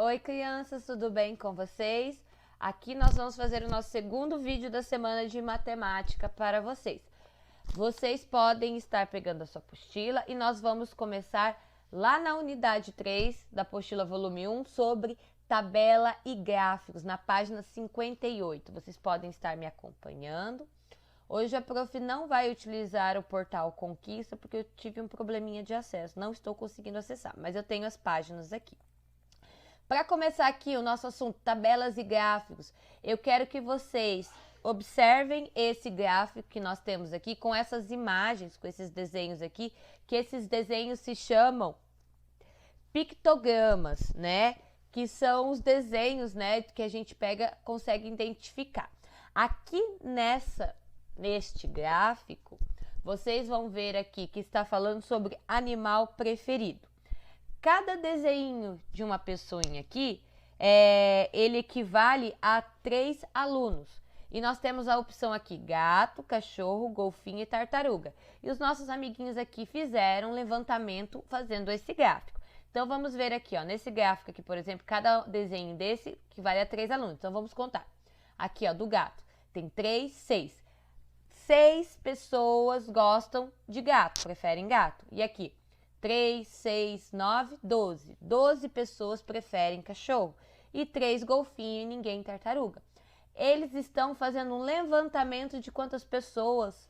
Oi, crianças, tudo bem com vocês? Aqui nós vamos fazer o nosso segundo vídeo da semana de matemática para vocês. Vocês podem estar pegando a sua apostila e nós vamos começar lá na unidade 3 da apostila volume 1 sobre tabela e gráficos, na página 58. Vocês podem estar me acompanhando. Hoje a prof não vai utilizar o portal Conquista porque eu tive um probleminha de acesso, não estou conseguindo acessar, mas eu tenho as páginas aqui. Para começar aqui o nosso assunto, tabelas e gráficos, eu quero que vocês observem esse gráfico que nós temos aqui com essas imagens, com esses desenhos aqui, que esses desenhos se chamam pictogramas, né? Que são os desenhos, né, que a gente consegue identificar. Aqui neste gráfico, vocês vão ver aqui que está falando sobre animal preferido. Cada desenho de uma pessoinha aqui, ele equivale a 3 alunos. E nós temos a opção aqui, gato, cachorro, golfinho e tartaruga. E os nossos amiguinhos aqui fizeram um levantamento fazendo esse gráfico. Então, vamos ver aqui, ó, nesse gráfico aqui, por exemplo, cada desenho desse equivale a 3 alunos. Então, vamos contar. Aqui, ó, do gato, tem 3, 6. 6 pessoas gostam de gato, preferem gato. E aqui, 3, 6, 9, 12. 12 pessoas preferem cachorro. E 3 golfinho e ninguém tartaruga. Eles estão fazendo um levantamento de quantas pessoas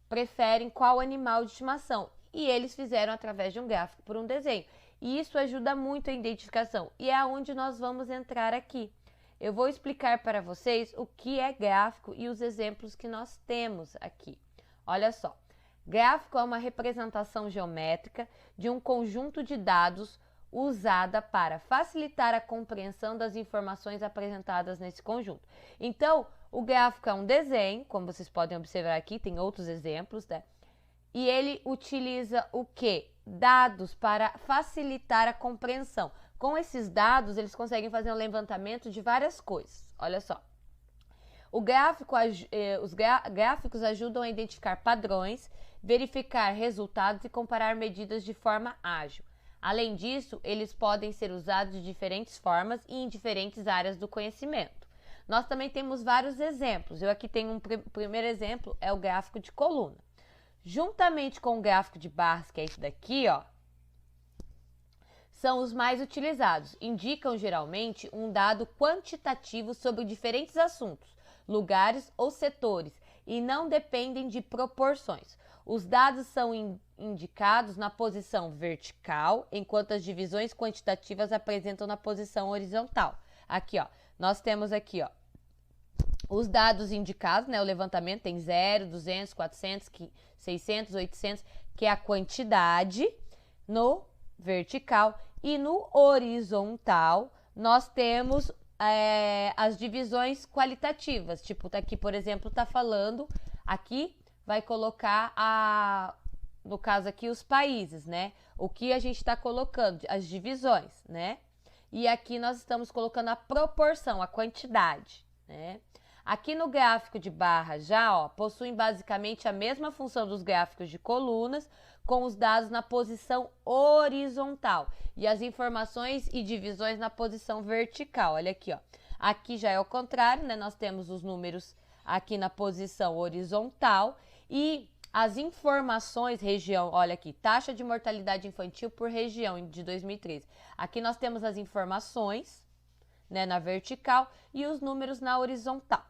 preferem qual animal de estimação. E eles fizeram através de um gráfico por um desenho. E isso ajuda muito a identificação. E é onde nós vamos entrar aqui. Eu vou explicar para vocês o que é gráfico e os exemplos que nós temos aqui. Olha só. Gráfico é uma representação geométrica de um conjunto de dados usada para facilitar a compreensão das informações apresentadas nesse conjunto. Então, o gráfico é um desenho, como vocês podem observar aqui, tem outros exemplos, né? E ele utiliza o quê? Dados para facilitar a compreensão. Com esses dados, eles conseguem fazer um levantamento de várias coisas. Olha só. Os gráficos ajudam a identificar padrões, verificar resultados e comparar medidas de forma ágil. Além disso, eles podem ser usados de diferentes formas e em diferentes áreas do conhecimento. Nós também temos vários exemplos. Eu aqui tenho um primeiro exemplo, é o gráfico de coluna. Juntamente com o gráfico de barras, que é esse daqui, ó, são os mais utilizados. Indicam geralmente um dado quantitativo sobre diferentes assuntos, lugares ou setores e não dependem de proporções. Os dados são indicados na posição vertical, enquanto as divisões quantitativas apresentam na posição horizontal. Aqui, ó, nós temos aqui, ó, os dados indicados, né, o levantamento tem 0, 200, 400, 600, 800, que é a quantidade no vertical, e no horizontal nós temos as divisões qualitativas, tipo, aqui, por exemplo, tá falando, aqui vai colocar, no caso aqui, os países, né? O que a gente está colocando, as divisões, né? E aqui nós estamos colocando a proporção, a quantidade, né? Aqui no gráfico de barra já, ó, possuem basicamente a mesma função dos gráficos de colunas, com os dados na posição horizontal e as informações e divisões na posição vertical. Olha aqui, ó. Aqui já é o contrário, né? Nós temos os números aqui na posição horizontal e as informações, região, olha aqui, taxa de mortalidade infantil por região de 2013. Aqui nós temos as informações, né, na vertical e os números na horizontal.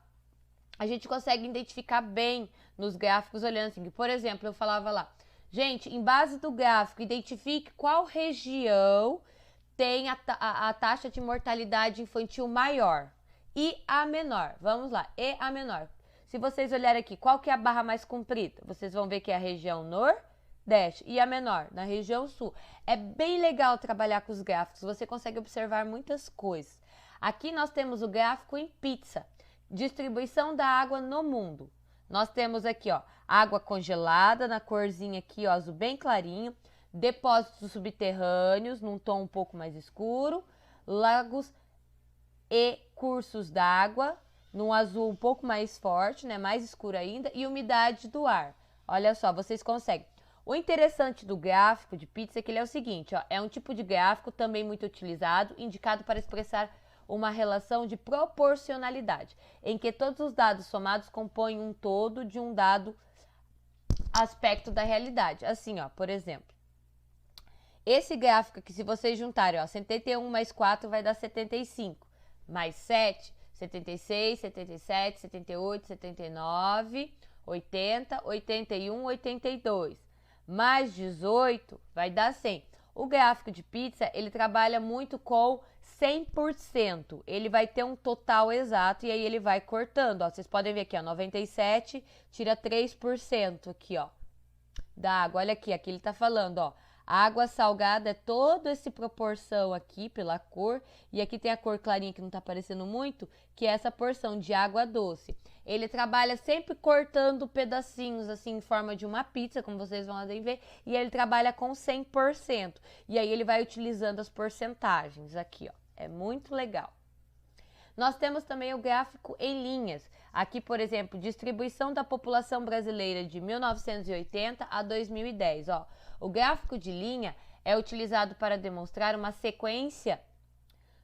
A gente consegue identificar bem nos gráficos olhando assim, por exemplo, eu falava lá, gente, em base do gráfico, identifique qual região tem a taxa de mortalidade infantil maior e a menor. Vamos lá, e a menor. Se vocês olharem aqui, qual que é a barra mais comprida? Vocês vão ver que é a região nordeste e a menor, na região sul. É bem legal trabalhar com os gráficos, você consegue observar muitas coisas. Aqui nós temos o gráfico em pizza, distribuição da água no mundo. Nós temos aqui, ó, água congelada, na corzinha aqui, ó, azul bem clarinho, depósitos subterrâneos, num tom um pouco mais escuro, lagos e cursos d'água, num azul um pouco mais forte, né, mais escuro ainda, e umidade do ar. Olha só, vocês conseguem. O interessante do gráfico de pizza é que ele é o seguinte, ó, é um tipo de gráfico também muito utilizado, indicado para expressar uma relação de proporcionalidade, em que todos os dados somados compõem um todo de um dado aspecto da realidade. Assim, ó, por exemplo, esse gráfico aqui, se vocês juntarem, ó, 71 mais 4 vai dar 75, mais 7, 76, 77, 78, 79, 80, 81, 82, mais 18 vai dar 100. O gráfico de pizza, ele trabalha muito com 100%. Ele vai ter um total exato e aí ele vai cortando, ó. Vocês podem ver aqui, ó, 97 tira 3% aqui, ó, da água. Olha aqui, aqui ele tá falando, ó. A água salgada é toda essa proporção aqui pela cor, e aqui tem a cor clarinha que não tá aparecendo muito, que é essa porção de água doce. Ele trabalha sempre cortando pedacinhos assim em forma de uma pizza, como vocês vão ver, e ele trabalha com 100%. E aí ele vai utilizando as porcentagens aqui, ó. É muito legal. Nós temos também o gráfico em linhas. Aqui, por exemplo, distribuição da população brasileira de 1980 a 2010, ó. O gráfico de linha é utilizado para demonstrar uma sequência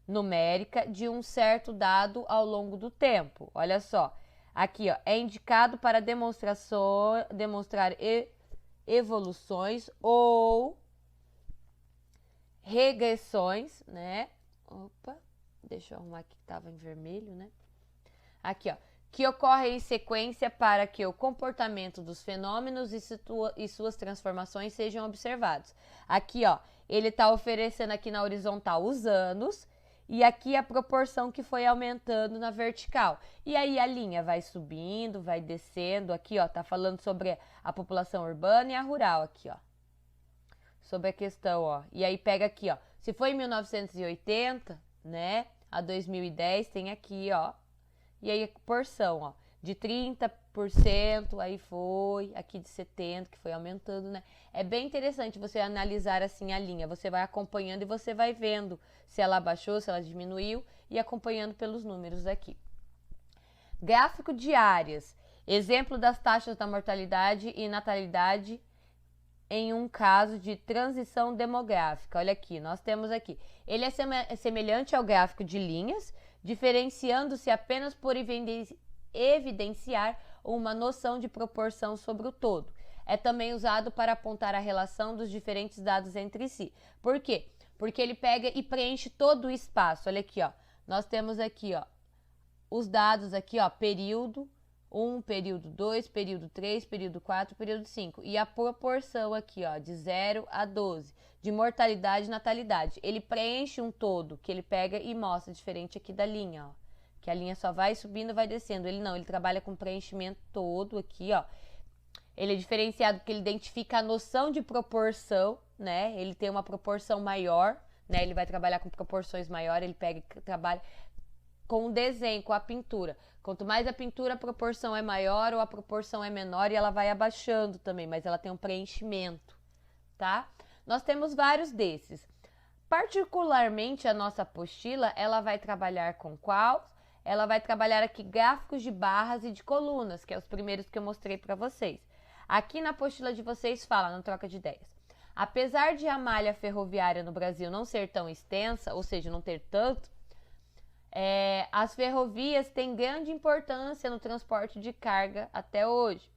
numérica de um certo dado ao longo do tempo. Olha só, aqui, ó, é indicado para demonstrar evoluções ou regressões, né? Opa, deixa eu arrumar aqui que estava em vermelho, né? Aqui, ó, que ocorre em sequência para que o comportamento dos fenômenos e suas transformações sejam observados. Aqui, ó, ele está oferecendo aqui na horizontal os anos e aqui a proporção que foi aumentando na vertical. E aí a linha vai subindo, vai descendo. Aqui, ó, tá falando sobre a população urbana e a rural aqui, ó. Sobre a questão, ó. E aí pega aqui, ó. Se foi em 1980, né, a 2010, tem aqui, ó. E aí a porção, ó, de 30%, aí foi, aqui de 70%, que foi aumentando, né? É bem interessante você analisar assim a linha. Você vai acompanhando e você vai vendo se ela baixou, se ela diminuiu e acompanhando pelos números aqui. Gráfico de áreas. Exemplo das taxas da mortalidade e natalidade em um caso de transição demográfica. Olha aqui, nós temos aqui. Ele é semelhante ao gráfico de linhas, diferenciando-se apenas por evidenciar uma noção de proporção sobre o todo. É também usado para apontar a relação dos diferentes dados entre si. Por quê? Porque ele pega e preenche todo o espaço. Olha aqui, ó. Nós temos aqui, ó, os dados aqui, ó, período 1, período 2, período 3, período 4, período 5. E a proporção aqui, ó, de 0 a 12, de mortalidade e natalidade. Ele preenche um todo, que ele pega e mostra, diferente aqui da linha, ó. Que a linha só vai subindo e vai descendo. Ele não, ele trabalha com preenchimento todo aqui, ó. Ele é diferenciado porque ele identifica a noção de proporção, né? Ele tem uma proporção maior, né? Ele vai trabalhar com proporções maiores, ele pega e trabalha com o desenho, com a pintura. Quanto mais a pintura, a proporção é maior ou a proporção é menor e ela vai abaixando também, mas ela tem um preenchimento, tá? Nós temos vários desses. Particularmente a nossa apostila, ela vai trabalhar com qual? Ela vai trabalhar aqui gráficos de barras e de colunas, que é os primeiros que eu mostrei para vocês. Aqui na apostila de vocês fala, na troca de ideias. Apesar de a malha ferroviária no Brasil não ser tão extensa, ou seja, não ter tanto, as ferrovias têm grande importância no transporte de carga até hoje.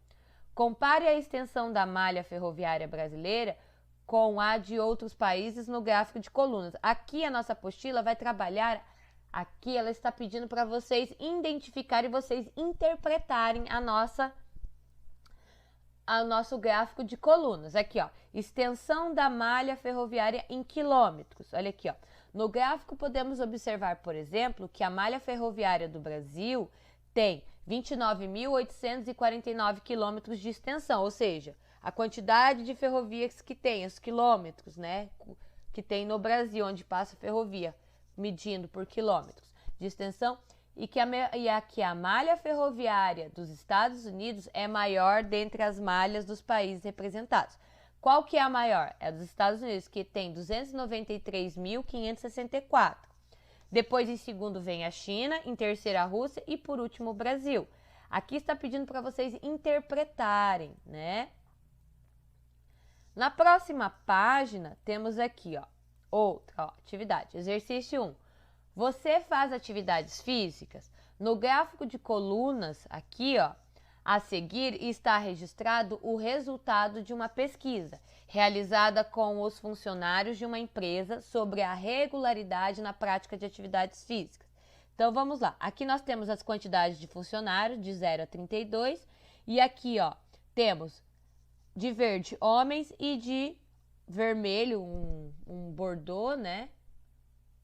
Compare a extensão da malha ferroviária brasileira com a de outros países no gráfico de colunas. Aqui a nossa apostila vai trabalhar, aqui ela está pedindo para vocês identificarem e vocês interpretarem o nosso gráfico de colunas. Aqui, ó, extensão da malha ferroviária em quilômetros. Olha aqui, ó. No gráfico podemos observar, por exemplo, que a malha ferroviária do Brasil tem 29.849 quilômetros de extensão, ou seja, a quantidade de ferrovias que tem, os quilômetros, né, que tem no Brasil, onde passa a ferrovia, medindo por quilômetros de extensão, e que a malha ferroviária dos Estados Unidos é maior dentre as malhas dos países representados. Qual que é a maior? É a dos Estados Unidos, que tem 293.564. Depois, em segundo, vem a China, em terceiro, a Rússia e, por último, o Brasil. Aqui está pedindo para vocês interpretarem, né? Na próxima página, temos aqui, ó, outra atividade. Exercício 1. Você faz atividades físicas? No gráfico de colunas, aqui, ó, a seguir está registrado o resultado de uma pesquisa realizada com os funcionários de uma empresa sobre a regularidade na prática de atividades físicas. Então, vamos lá. Aqui nós temos as quantidades de funcionários, de 0 a 32, e aqui, ó, temos de verde homens e de vermelho, um bordô, né?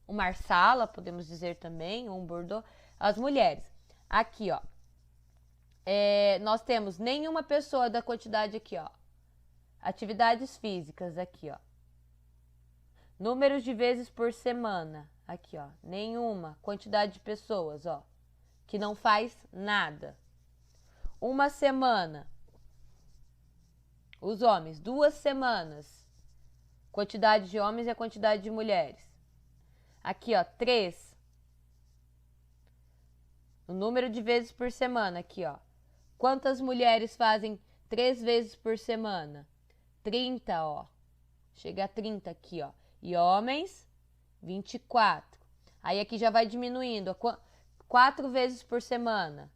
Um marsala, podemos dizer também, ou um bordô, as mulheres. Aqui, ó, nós temos nenhuma pessoa da quantidade aqui, ó. Atividades físicas aqui, ó. Números de vezes por semana, aqui, ó. Nenhuma. Quantidade de pessoas, ó, que não faz nada. Uma semana. Os homens, 2 semanas. Quantidade de homens e a quantidade de mulheres. Aqui, ó, 3. O número de vezes por semana, aqui, ó. Quantas mulheres fazem 3 vezes por semana? 30, ó. Chega a 30 aqui, ó. E homens, 24. Aí aqui já vai diminuindo. 4 vezes por semana.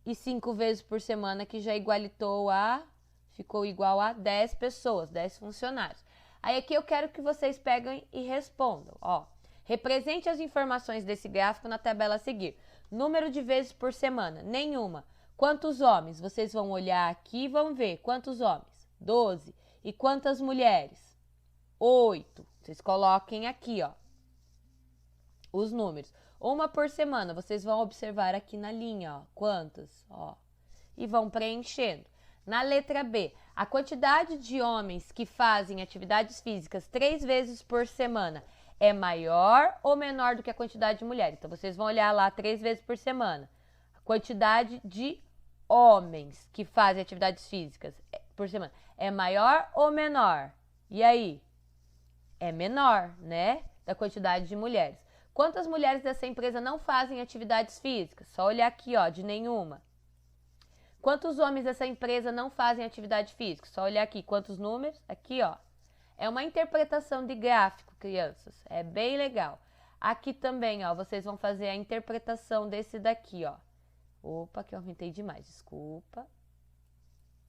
E 5 vezes por semana, que já igualitou a... Ficou igual a 10 pessoas, 10 funcionários. Aí aqui eu quero que vocês peguem e respondam, ó. Represente as informações desse gráfico na tabela a seguir. Número de vezes por semana, nenhuma. Quantos homens? Vocês vão olhar aqui e vão ver. Quantos homens? 12. E quantas mulheres? 8. Vocês coloquem aqui, ó, os números. Uma por semana, vocês vão observar aqui na linha, ó, quantas, ó, e vão preenchendo. Na letra B, a quantidade de homens que fazem atividades físicas 3 vezes por semana é maior ou menor do que a quantidade de mulheres? Então, vocês vão olhar lá 3 vezes por semana. A quantidade de homens que fazem atividades físicas por semana é maior ou menor? E aí? É menor, né? Da quantidade de mulheres. Quantas mulheres dessa empresa não fazem atividades físicas? Só olhar aqui, ó, de nenhuma. Quantos homens dessa empresa não fazem atividade física? Só olhar aqui. Quantos números? Aqui, ó. É uma interpretação de gráfico, crianças. É bem legal. Aqui também, ó, vocês vão fazer a interpretação desse daqui, ó. Opa, que eu aumentei demais, desculpa.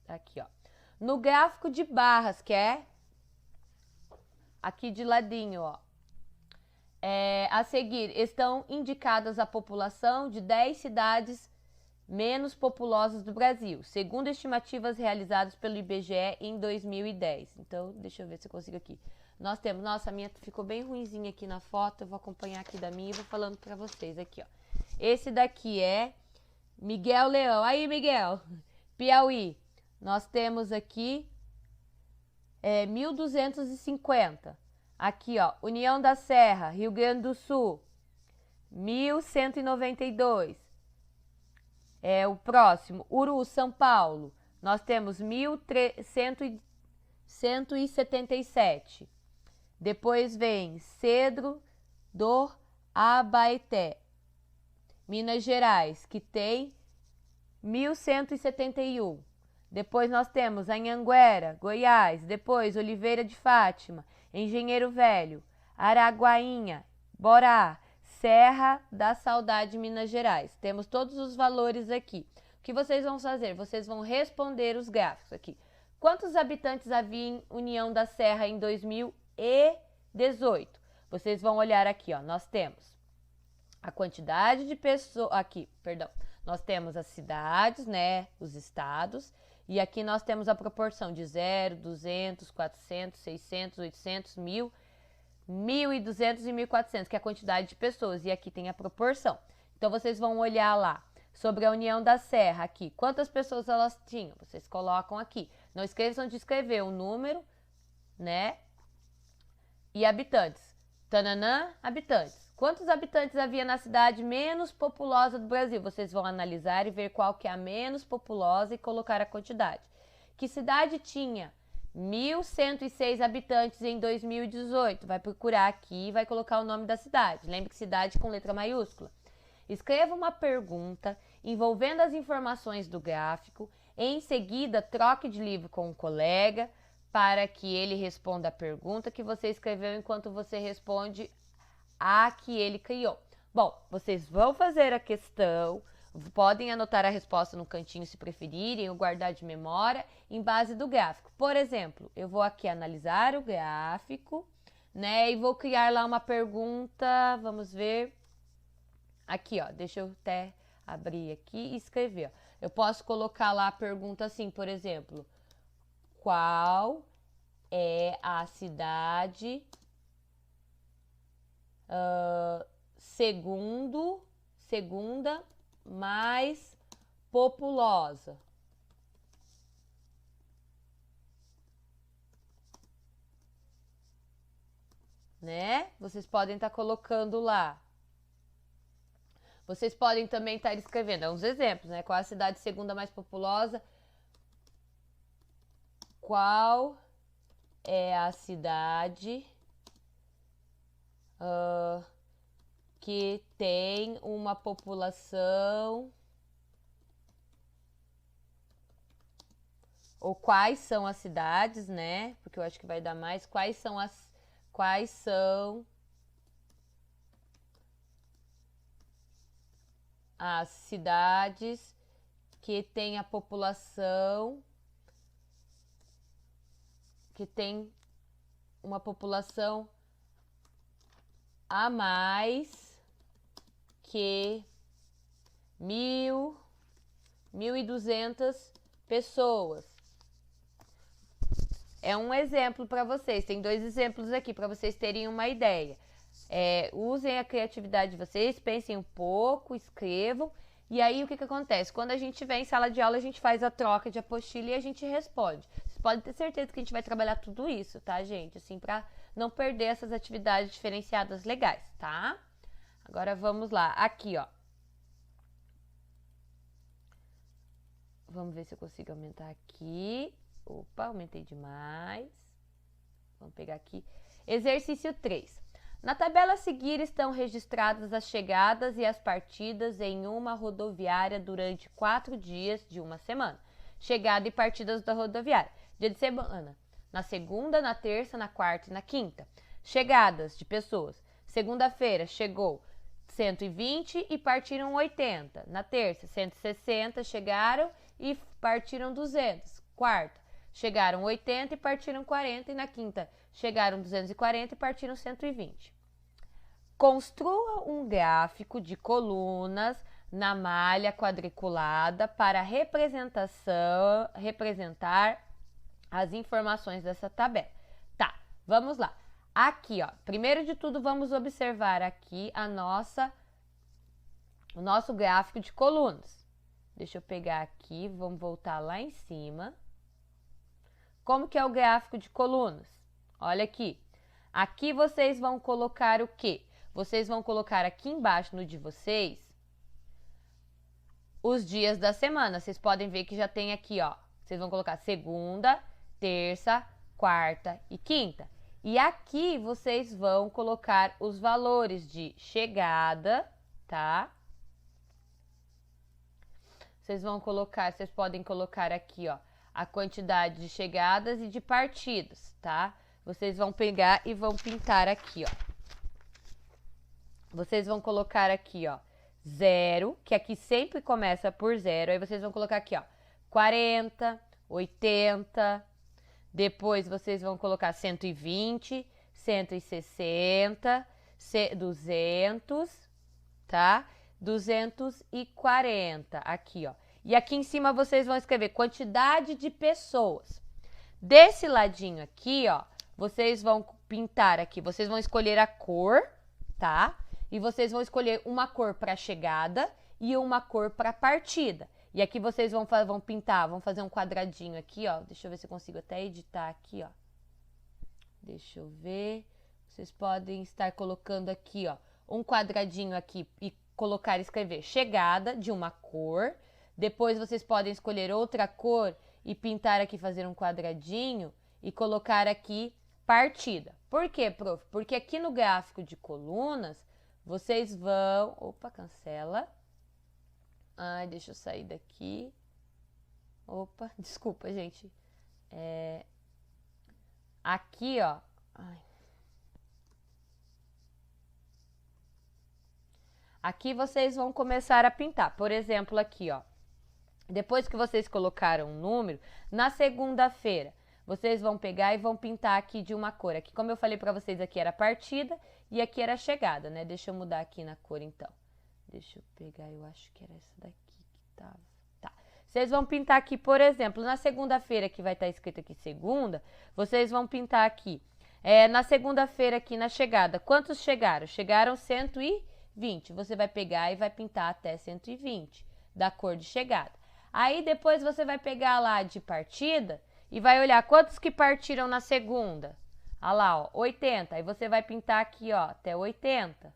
Aqui, ó. No gráfico de barras, que é aqui de ladinho, ó. A seguir, estão indicadas a população de 10 cidades menos populosas do Brasil, segundo estimativas realizadas pelo IBGE em 2010. Então, deixa eu ver se eu consigo aqui. Nós temos, nossa, a minha ficou bem ruinzinha aqui na foto, eu vou acompanhar aqui da minha e vou falando pra vocês aqui, ó. Esse daqui é Miguel Leão. Aí, Miguel, Piauí. Nós temos aqui 1.250. Aqui, ó, União da Serra, Rio Grande do Sul, 1.192. O próximo, Uru, São Paulo, nós temos 1.177. Depois vem Cedro do Abaeté, Minas Gerais, que tem 1.171. Depois nós temos Anhanguera, Goiás. Depois Oliveira de Fátima, Engenheiro Velho, Araguainha, Borá, Serra da Saudade, Minas Gerais. Temos todos os valores aqui. O que vocês vão fazer? Vocês vão responder os gráficos aqui. Quantos habitantes havia em União da Serra em 2018? Vocês vão olhar aqui, ó. Nós temos a quantidade de pessoas... Aqui, perdão. Nós temos as cidades, né? Os estados. E aqui nós temos a proporção de 0, 200, 400, 600, 800, 1.000... 1.200 e 1.400, que é a quantidade de pessoas, e aqui tem a proporção. Então, vocês vão olhar lá, sobre a União da Serra, aqui, quantas pessoas elas tinham, vocês colocam aqui. Não esqueçam de escrever o número, né, e habitantes. Tananã, habitantes. Quantos habitantes havia na cidade menos populosa do Brasil? Vocês vão analisar e ver qual que é a menos populosa e colocar a quantidade. Que cidade tinha 1.106 habitantes em 2018. Vai procurar aqui e vai colocar o nome da cidade. Lembre que cidade com letra maiúscula. Escreva uma pergunta envolvendo as informações do gráfico. Em seguida, troque de livro com um colega para que ele responda a pergunta que você escreveu enquanto você responde a que ele criou. Bom, vocês vão fazer a questão, podem anotar a resposta no cantinho se preferirem, ou guardar de memória em base do gráfico. Por exemplo, eu vou aqui analisar o gráfico, né, e vou criar lá uma pergunta, vamos ver, aqui, ó, deixa eu até abrir aqui e escrever, ó. Eu posso colocar lá a pergunta assim, por exemplo, qual é a cidade segunda mais populosa? Né? Vocês podem estar colocando lá. Vocês podem também estar escrevendo, uns exemplos, né? Qual a cidade segunda mais populosa? Qual é a cidade que tem uma população, ou quais são as cidades, né? Porque eu acho que vai dar mais. Quais são as cidades que tem a população, que tem uma população a mais que 1.200 pessoas. É um exemplo para vocês. Tem 2 exemplos aqui para vocês terem uma ideia. Usem a criatividade de vocês, pensem um pouco, escrevam. E aí, o que acontece? Quando a gente estiver em sala de aula, a gente faz a troca de apostila e a gente responde. Vocês podem ter certeza que a gente vai trabalhar tudo isso, tá, gente? Assim, pra não perder essas atividades diferenciadas legais, tá? Agora, vamos lá. Aqui, ó. Vamos ver se eu consigo aumentar aqui. Opa, aumentei demais. Vamos pegar aqui. Exercício 3. Na tabela a seguir estão registradas as chegadas e as partidas em uma rodoviária durante 4 dias de uma semana. Chegada e partidas da rodoviária. Dia de semana. Na segunda, na terça, na quarta e na quinta. Chegadas de pessoas. Segunda-feira chegou 120 e partiram 80. Na terça, 160 chegaram e partiram 200. Quarta, chegaram 80 e partiram 40. E na quinta, chegaram 240 e partiram 120. Construa um gráfico de colunas na malha quadriculada para representar as informações dessa tabela. Tá, vamos lá. Aqui, ó, primeiro de tudo, vamos observar aqui o nosso gráfico de colunas. Deixa eu pegar aqui, vamos voltar lá em cima. Como que é o gráfico de colunas? Olha aqui. Aqui vocês vão colocar o quê? Vocês vão colocar aqui embaixo no de vocês os dias da semana. Vocês podem ver que já tem aqui, ó. Vocês vão colocar segunda, terça, quarta e quinta. E aqui vocês vão colocar os valores de chegada, tá? Vocês podem colocar aqui, ó, a quantidade de chegadas e de partidas, tá? Vocês vão pegar e vão pintar aqui, ó. Vocês vão colocar aqui, ó, 0, que aqui sempre começa por 0. Aí vocês vão colocar aqui, ó, 40, 80. Depois vocês vão colocar 120, 160, 200, tá? 240, aqui, ó. E aqui em cima vocês vão escrever quantidade de pessoas. Desse ladinho aqui, ó, vocês vão pintar aqui, vocês vão escolher a cor, tá? E vocês vão escolher uma cor para chegada e uma cor para partida. E aqui vocês vão pintar, vão fazer um quadradinho aqui, ó. Deixa eu ver se eu consigo até editar aqui, ó. Deixa eu ver. Vocês podem estar colocando aqui, ó, um quadradinho aqui e escrever chegada de uma cor. Depois vocês podem escolher outra cor e pintar aqui, fazer um quadradinho e colocar aqui partida. Por quê, prof? Porque aqui no gráfico de colunas, vocês vão... Opa, cancela. Ai, deixa eu sair daqui. Opa, desculpa, gente. Aqui, ó. Aqui vocês vão começar a pintar. Por exemplo, aqui, ó. Depois que vocês colocaram um número, na segunda-feira, vocês vão pegar e vão pintar aqui de uma cor. Aqui, como eu falei pra vocês, aqui era a partida e aqui era a chegada, né? Deixa eu mudar aqui na cor, então. Deixa eu pegar, eu acho que era essa daqui que tava. Tá. Vocês vão pintar aqui, por exemplo, na segunda-feira, que vai estar escrito aqui segunda, vocês vão pintar aqui. Na segunda-feira, aqui na chegada, quantos chegaram? Chegaram 120. Você vai pegar e vai pintar até 120, da cor de chegada. Aí, depois, você vai pegar lá de partida e vai olhar quantos que partiram na segunda. Olha lá, ó, 80. Aí, você vai pintar aqui, ó, até 80.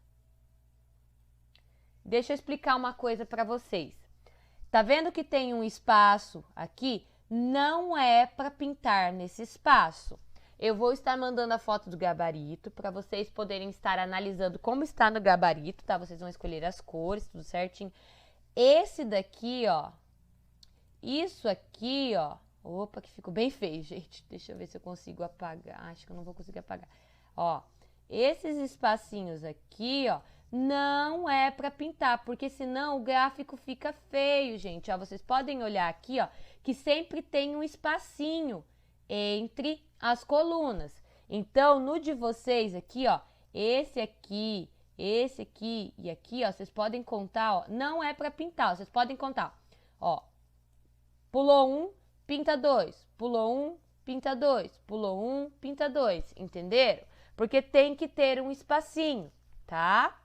Deixa eu explicar uma coisa para vocês. Tá vendo que tem um espaço aqui? Não é para pintar nesse espaço. Eu vou estar mandando a foto do gabarito para vocês poderem estar analisando como está no gabarito, tá? Vocês vão escolher as cores, tudo certinho. Esse daqui, ó, isso aqui, ó, opa, que ficou bem feio, gente. Deixa eu ver se eu consigo apagar. Acho que eu não vou conseguir apagar. Ó, esses espacinhos aqui, ó, não é para pintar, porque senão o gráfico fica feio, gente. Ó, vocês podem olhar aqui, ó, que sempre tem um espacinho entre as colunas. Então, no de vocês aqui, ó, esse aqui e aqui, ó, vocês podem contar, ó, não é para pintar, ó, vocês podem contar, ó, pulou um, pinta dois, pulou um, pinta dois, pulou um, pinta dois, entenderam? Porque tem que ter um espacinho, tá?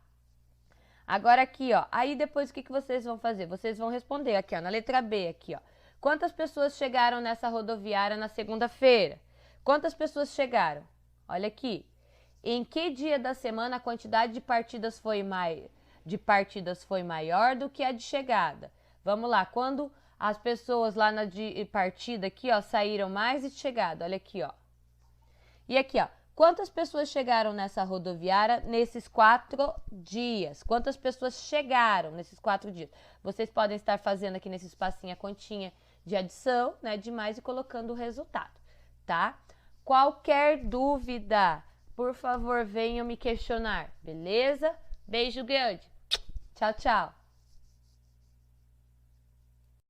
Agora aqui, ó, aí depois o que vocês vão fazer? Vocês vão responder aqui, ó, na letra B, aqui, ó. Quantas pessoas chegaram nessa rodoviária na segunda-feira? Quantas pessoas chegaram? Olha aqui. Em que dia da semana a quantidade de partidas foi maior do que a de chegada? Vamos lá, quando as pessoas lá na de partida aqui, ó, saíram mais de chegada, olha aqui, ó. E aqui, ó, quantas pessoas chegaram nessa rodoviária nesses 4 dias? Quantas pessoas chegaram nesses 4 dias? Vocês podem estar fazendo aqui nesse espacinho a continha de adição, né, de mais e colocando o resultado, tá? Qualquer dúvida, por favor, venham me questionar, beleza? Beijo grande. Tchau, tchau.